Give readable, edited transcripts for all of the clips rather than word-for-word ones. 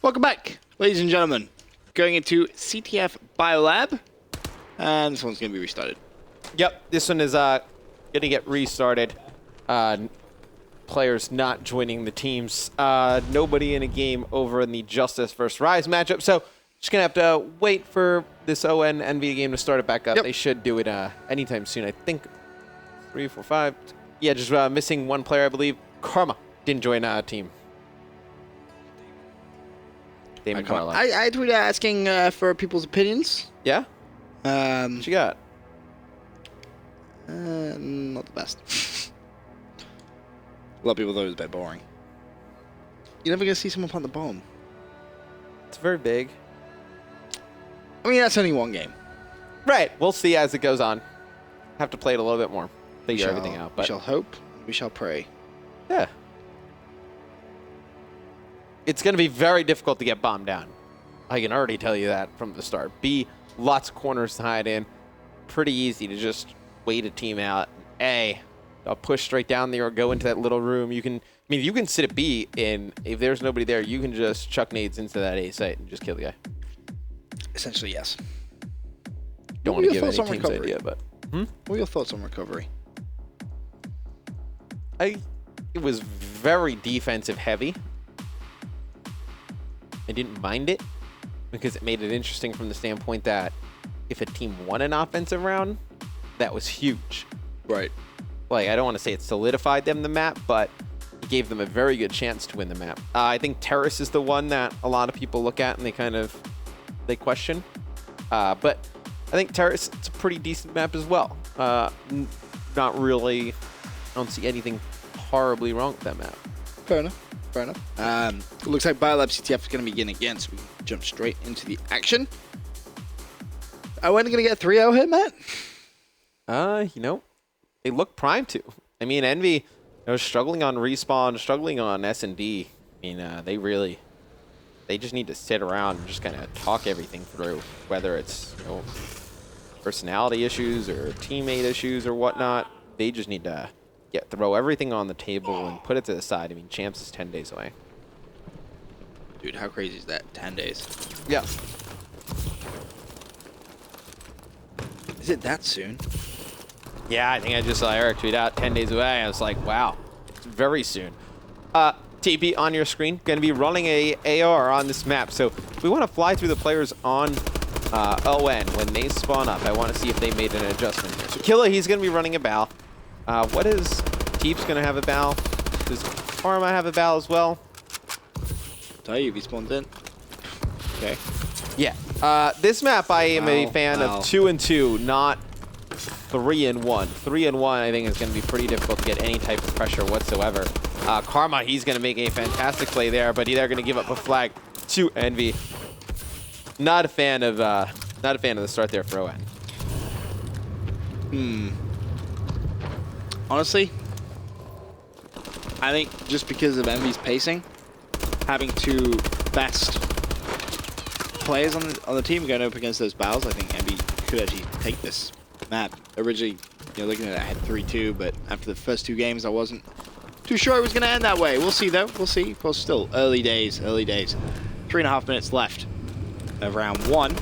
Welcome back, ladies and gentlemen. Going into CTF Biolab, and this one's going to be restarted. Yep, this one is going to get restarted. Players not joining the teams. Nobody in a game over in the Justice vs. Rise matchup, so just going to have to wait for this ON NV game to start it back up. Yep. They should do it anytime soon. I think 3, 4, 5. Yeah, just missing one player, I believe. Karma didn't join a team. I tweeted asking for people's opinions. Yeah? What you got? Not the best. A lot of people thought it was a bit boring. You're never going to see someone plant the bomb. It's very big. I mean, that's only one game. Right. We'll see as it goes on. Have to play it a little bit more. Figure everything out. But we shall hope. We shall pray. Yeah. It's going to be very difficult to get bombed down. I can already tell you that from the start. B, lots of corners to hide in. Pretty easy to just wait a team out. A, I'll push straight down there or go into that little room. You can sit at B, and if there's nobody there, you can just chuck nades into that A site and just kill the guy. Essentially, yes. Don't want to give any team's idea, but... What are your thoughts on recovery? It was very defensive heavy. I didn't mind it because it made it interesting from the standpoint that if a team won an offensive round, that was huge. Right. Like, I don't want to say it solidified them the map, but it gave them a very good chance to win the map. I think Terrace is the one that a lot of people look at and they question. But I think Terrace, it's a pretty decent map as well. Not really, I don't see anything horribly wrong with that map. Fair enough. Fair enough. It looks like Biolab CTF is going to begin again, so we can jump straight into the action. Are we going to get 3-0 here, Matt? They look primed to. I mean, Envy, struggling on respawn, struggling on S&D. I mean, they just need to sit around and just kind of talk everything through, whether it's personality issues or teammate issues or whatnot. They just need to throw everything on the table and put it to the side. I mean, Champs is 10 days away. Dude, how crazy is that? 10 days. Yeah. Is it that soon? Yeah, I think I just saw Eric tweet out 10 days away. I was like, wow, it's very soon. TP on your screen, going to be running a AR on this map. So we want to fly through the players on ON when they spawn up. I want to see if they made an adjustment here. So Killa, he's going to be running a bow. What is Teep's going to have a bow? Does Karma have a bow as well? Tell you if he spawns in. Okay. Yeah. This map, I am a fan of 2-2, not 3-1. 3-1, I think, is going to be pretty difficult to get any type of pressure whatsoever. Karma, he's going to make a fantastic play there, but they're going to give up a flag to Envy. Not a fan of the start there for ON. Honestly, I think just because of Envy's pacing, having two best players on the team going up against those battles, I think Envy could actually take this map. Originally, looking at it, I had 3-2, but after the first 2 games, I wasn't too sure it was going to end that way. We'll see, though. We'll see. Of course, still early days, 3.5 minutes left of round 1.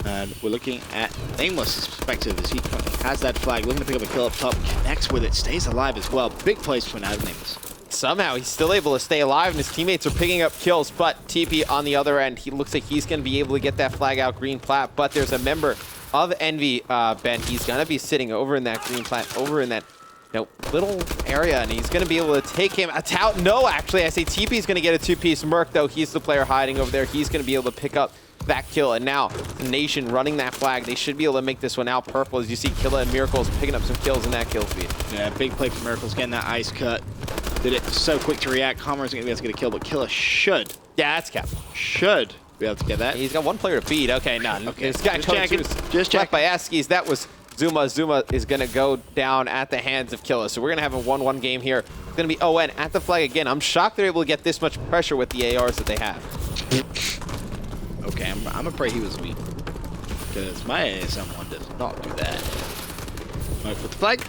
And we're looking at Nameless's perspective as he has that flag, looking to pick up a kill up top, connects with it, stays alive as well. Big place for now, Nameless. Somehow he's still able to stay alive, and his teammates are picking up kills, but TP on the other end, he looks like he's going to be able to get that flag out green plat, but there's a member of Envy, Ben. He's going to be sitting over in that green plat, over in that little area, and he's going to be able to take him out. No, actually, I say TP's going to get a 2-piece. Merc, though, he's the player hiding over there. He's going to be able to pick up that kill, and now Nation running that flag. They should be able to make this one out purple, as you see Killa and Miracles picking up some kills in that kill feed. Yeah, big play for Miracles, getting that ice cut. Did it so quick to react. Karma isn't going to be able to get a kill, but Killa should. Yeah, that's cap. Should be able to get that. He's got one player to feed. Okay, none. Okay, this guy just check by Askies. That was Zuma. Zuma is going to go down at the hands of Killa. So we're going to have a 1-1 game here. It's going to be ON at the flag again. I'm shocked they're able to get this much pressure with the ARs that they have. Okay, I'm afraid he was weak. Because my ASM one does not do that. Mode with the flag.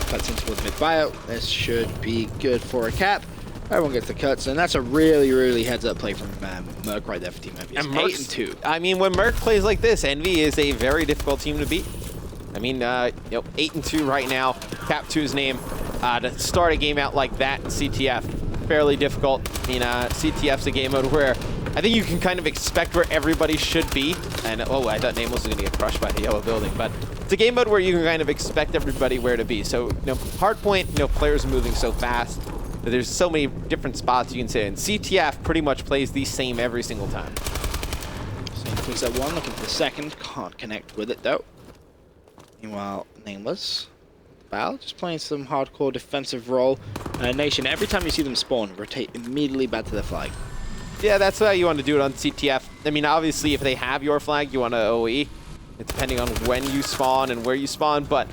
Cuts into the mid bio. This should be good for a cap. Everyone gets the cuts, and that's a really, really heads-up play from Merc right there for Team Envy. It's 8-2. I mean, when Merc plays like this, Envy is a very difficult team to beat. I mean, 8-2 right now. Cap 2's name. To start a game out like that in CTF, fairly difficult. I mean, CTF's a game mode where I think you can kind of expect where everybody should be. And, oh, I thought Nameless was going to get crushed by the yellow building. But it's a game mode where you can kind of expect everybody where to be. So, hard point, players moving so fast. There's so many different spots you can sit in. CTF pretty much plays the same every single time. Same takes that one, looking for the second. Can't connect with it, though. Meanwhile, Nameless. Val just playing some hardcore defensive role. Nation, every time you see them spawn, rotate immediately back to their flag. Yeah, that's how you want to do it on CTF. I mean, obviously, if they have your flag, you want to OE. It's depending on when you spawn and where you spawn, but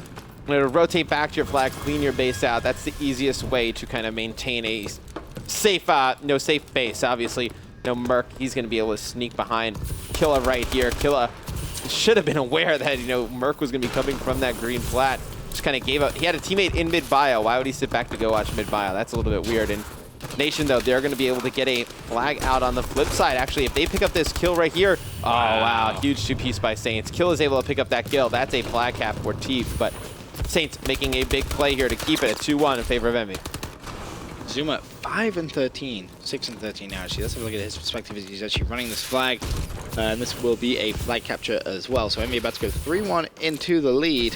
rotate back to your flag, clean your base out. That's the easiest way to kind of maintain a safe, safe base. Obviously, Merc, he's going to be able to sneak behind Killa right here. Killa should have been aware that, Merc was going to be coming from that green flat. Just kind of gave up. He had a teammate in mid-bio. Why would he sit back to go watch mid-bio? That's a little bit weird. And Nation, though, they're going to be able to get a flag out on the flip side. Actually, if they pick up this kill right here, oh, wow, huge two-piece by Saints. Kill is able to pick up that kill. That's a flag cap for Teef, but Saints making a big play here to keep it at 2-1 in favor of Envy. Zuma 5-13, 6-13 now. Actually, let's have a look at his perspective as he's actually running this flag, and this will be a flag capture as well. So Envy about to go 3-1 into the lead.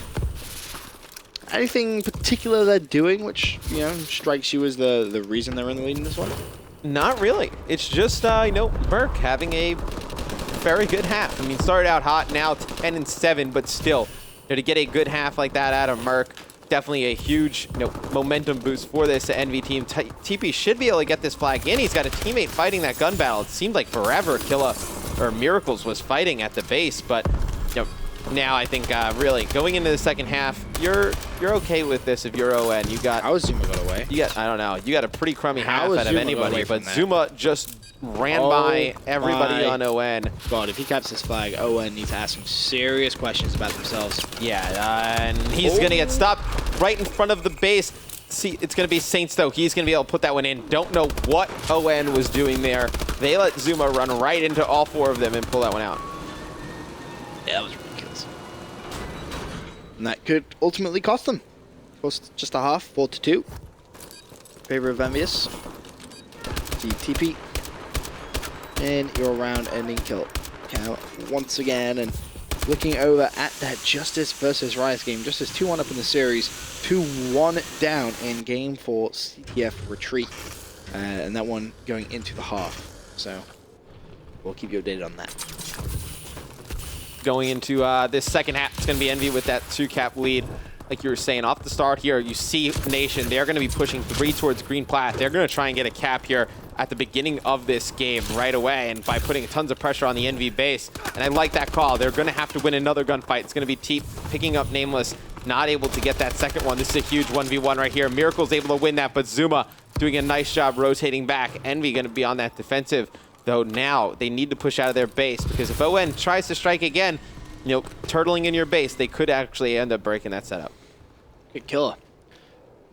Anything particular they're doing which strikes you as the reason they're in the lead in this one? Not really. It's just Merc having a very good half. I mean, started out hot, now 10-7, but still. To get a good half like that out of Merc, definitely a huge momentum boost for this Envy team. TP should be able to get this flag in. He's got a teammate fighting that gun battle. It seemed like forever Killa or Miracles was fighting at the base, but now I think really going into the second half, you're okay with this if you're ON. You got how Zuma got away? I don't know. You got a pretty crummy half out of anybody, but Zuma just ran by everybody on ON. God, if he caps this flag, ON needs to ask some serious questions about themselves. Yeah, and he's going to get stopped right in front of the base. See, it's going to be Saints, though. He's going to be able to put that one in. Don't know what ON was doing there. They let Zuma run right into all four of them and pull that one out. Yeah, that was ridiculous. And that could ultimately cost them. Cost just a half, 4-2. Favor of Envious. The TP. And your round-ending kill. Cal once again, and looking over at that Justice versus Riot game. Justice 2-1 up in the series, 2-1 down in game 4 CTF retreat. And that one going into the half. So we'll keep you updated on that. Going into this second half, it's going to be Envy with that 2-cap lead. Like you were saying, off the start here, you see Nation, they're going to be pushing 3 towards green plat. They're going to try and get a cap here at the beginning of this game right away, and by putting tons of pressure on the Envy base. And I like that call. They're going to have to win another gunfight. It's going to be Teep picking up Nameless, not able to get that second one. This is a huge 1v1 right here. Miracle's able to win that, but Zuma doing a nice job rotating back. Envy going to be on that defensive, though now they need to push out of their base, because if ON tries to strike again, turtling in your base, they could actually end up breaking that setup. Good killer.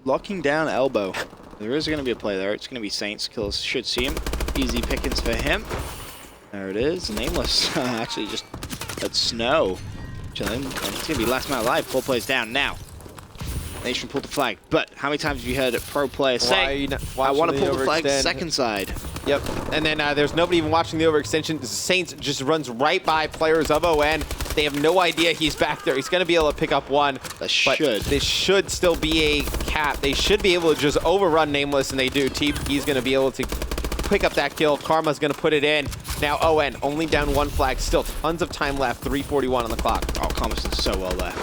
Locking down elbow. There is going to be a play there. It's going to be Saints. Killer should see him. Easy pickings for him. There it is. Nameless. Actually, just let Snow chilling. And it's going to be last man alive. 4 players down now. Nation pulled the flag. But how many times have you heard a pro player say, I want to pull the flag second side? Yep. And then there's nobody even watching the overextension. Saints just runs right by players of ON. They have no idea he's back there. He's going to be able to pick up one. But this should still be a cap. They should be able to just overrun Nameless, and they do. He's going to be able to pick up that kill. Karma's going to put it in. Now ON only down 1 flag. Still tons of time left. 3:41 on the clock. Oh, Karma's done so well there.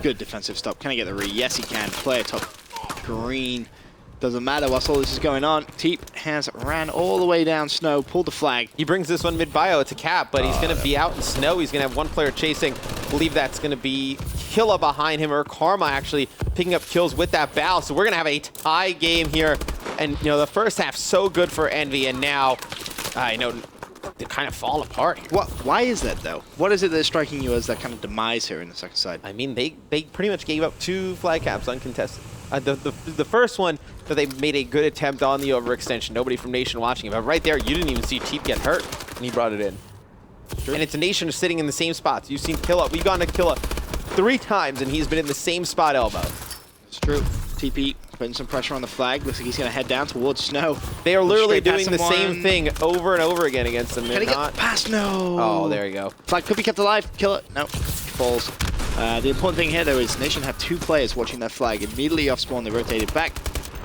Good defensive stop. Can I get the re? Yes, he can. Player top green. Doesn't matter whilst all this is going on. Teep has ran all the way down Snow, pulled the flag. He brings this one mid-bio. It's a cap, but he's going to be out in Snow. He's going to have 1 player chasing. I believe that's going to be Killa behind him, or Karma actually picking up kills with that bow. So we're going to have a tie game here. And, the first half so good for Envy, and now, they're kind of falling apart. Why is that, though? What is it that's striking you as that kind of demise here in the second side? I mean, they pretty much gave up 2 flag caps uncontested. The first one, that they made a good attempt on the overextension. Nobody from Nation watching it. But right there, you didn't even see Teep get hurt, and he brought it in. Sure. And it's a Nation sitting in the same spots. You've seen Killa. We've gone to Killa 3 times, and he's been in the same spot elbow. It's true. TP putting some pressure on the flag. Looks like he's going to head down towards Snow. They are literally doing the same thing over and over again against them. Can he get past? No. Oh, there you go. Flag could be kept alive. Kill it. No. Falls. The important thing here, though, is Nation have 2 players watching their flag. Immediately off spawn, they rotated back.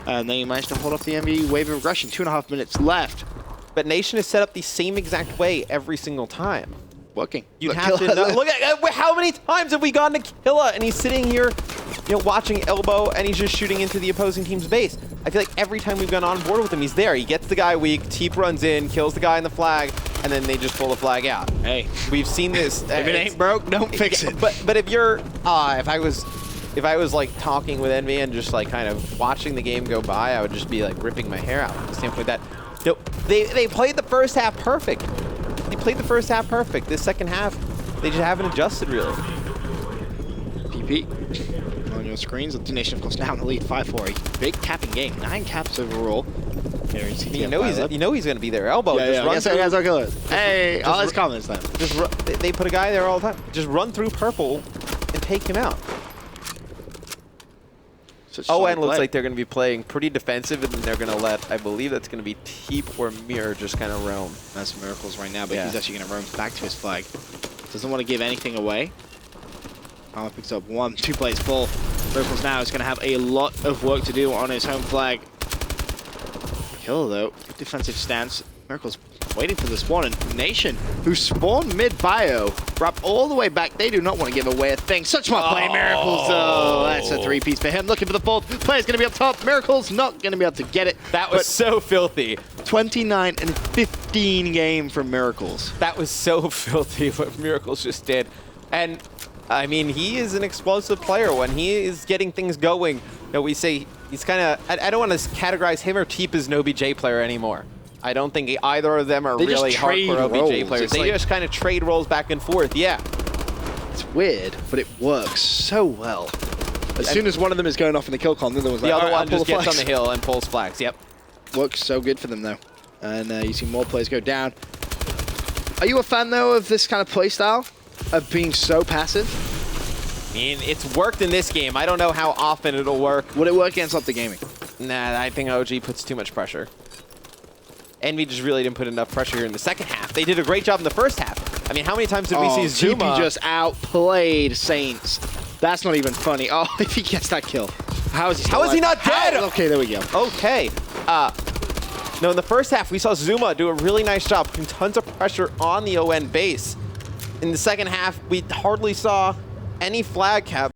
And they managed to hold off the MV wave of aggression. 2.5 minutes left. But Nation is set up the same exact way every single time. Working. You have to know, look at how many times have we gone to Killa and he's sitting here, watching elbow and he's just shooting into the opposing team's base. I feel like every time we've gone on board with him, he's there. He gets the guy weak, Teep runs in, kills the guy in the flag, and then they just pull the flag out. Hey, we've seen this. If it ain't broke, don't fix it. But if you're, if I was like talking with Envy and just like kind of watching the game go by, I would just be like ripping my hair out from the standpoint that, they played the first half perfect. They played the first half perfect. This second half, they just haven't adjusted really. PP on your screens. The Nation, of course, now in the lead 5-4. A big capping game. 9 caps overall. Here in CTF you know he's going to be there. Elbow. Yeah, just run through. I'll kill it. Hey, all his comments then. They put a guy there all the time. Just run through purple and take him out. ON looks like they're going to be playing pretty defensive, and then they're going to let, I believe that's going to be Teep or Mirror just kind of roam. That's Miracles right now, but he's actually going to roam back to his flag. Doesn't want to give anything away. Picks up 1, 2 plays full. Miracles now is going to have a lot of work to do on his home flag. Kill though, good defensive stance. Miracles waiting for the spawn, and Nation, who spawned mid-bio, wrap all the way back. They do not want to give away a thing. Such smart play, Miracles, though. That's a 3-piece for him. Looking for the 4th. Player's going to be up top. Miracles not going to be able to get it. That was so filthy. 29 and 15 game from Miracles. That was so filthy what Miracles just did. And, I mean, he is an explosive player. When he is getting things going, we say he's kind of, I don't want to categorize him or Teep as an OBJ player anymore. I don't think either of them are really hardcore OBJ players. They just kind of trade roles back and forth, yeah. It's weird, but it works so well. As soon as one of them is going off in the kill column, the other one's like, the other one just gets flags. on the hill and pulls flags, yep. Works so good for them, though. And you see more players go down. Are you a fan, though, of this kind of play style? Of being so passive? I mean, it's worked in this game. I don't know how often it'll work. Would it work against Optic Gaming? Nah, I think OG puts too much pressure. Envy just really didn't put enough pressure here in the second half. They did a great job in the first half. I mean, how many times did we see Zuma? TP just outplayed Saints. That's not even funny. Oh, if he gets that kill. How is he not dead? Okay, there we go. Okay. No, in the first half, we saw Zuma do a really nice job, putting tons of pressure on the ON base. In the second half, we hardly saw any flag cap.